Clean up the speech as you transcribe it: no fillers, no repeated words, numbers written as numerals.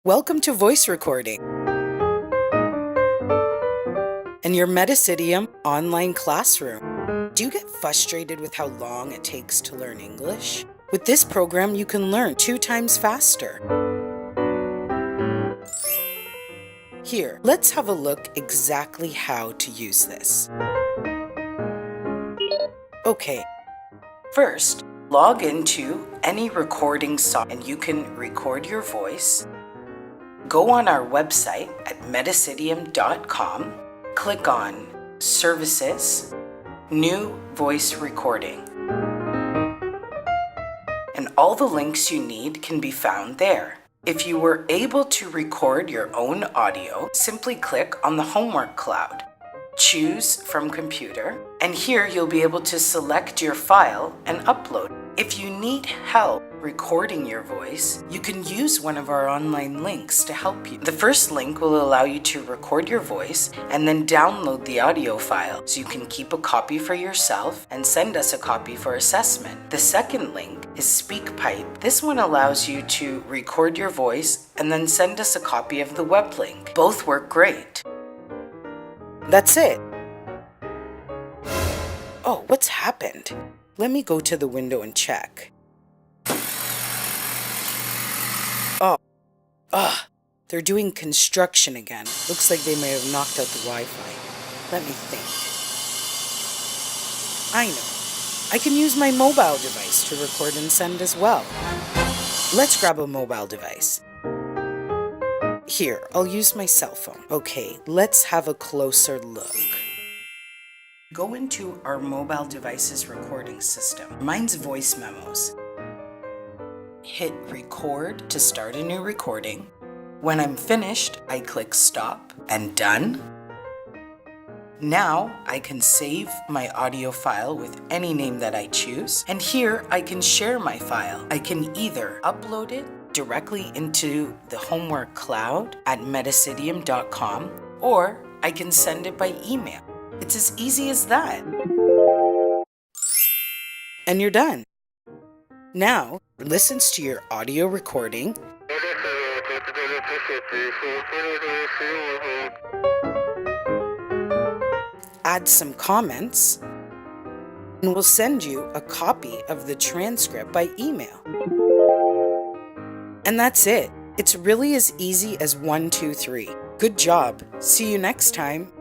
Welcome to voice recording and your Metacitium online classroom. Do you get frustrated with how long it takes to learn English? With this program, you can learn 2 times faster. Here, let's have a look exactly how to use this. Okay, first, log into any recording software and you can record your voice. Go on our website at metacitium.com, click on Services, New Voice Recording. And all the links you need can be found there. If you were able to record your own audio, simply click on the Homework cloud. Choose from Computer, and here you'll be able to select your file and upload. If you need help recording your voice, you can use one of our online links to help you. The first link will allow you to record your voice and then download the audio file so you can keep a copy for yourself and send us a copy for assessment. The second link is SpeakPipe. This one allows you to record your voice and then send us a copy of the web link. Both work great. That's it. Oh, what's happened? Let me go to the window and check. They're doing construction again. Looks like they may have knocked out the Wi-Fi. Let me think. I know. I can use my mobile device to record and send as well. Let's grab a mobile device. Here, I'll use my cell phone. Okay, let's have a closer look. Go into our mobile device's recording system. Mine's voice memos. Hit record to start a new recording. When I'm finished, I click stop and done. Now I can save my audio file with any name that I choose. And here I can share my file. I can either upload it directly into the Homework cloud at metacitium.com, or I can send it by email. It's as easy as that. And you're done. Now, listens to your audio recording, add some comments, and we'll send you a copy of the transcript by email. And that's it. It's really as easy as 1, 2, 3. Good job. See you next time.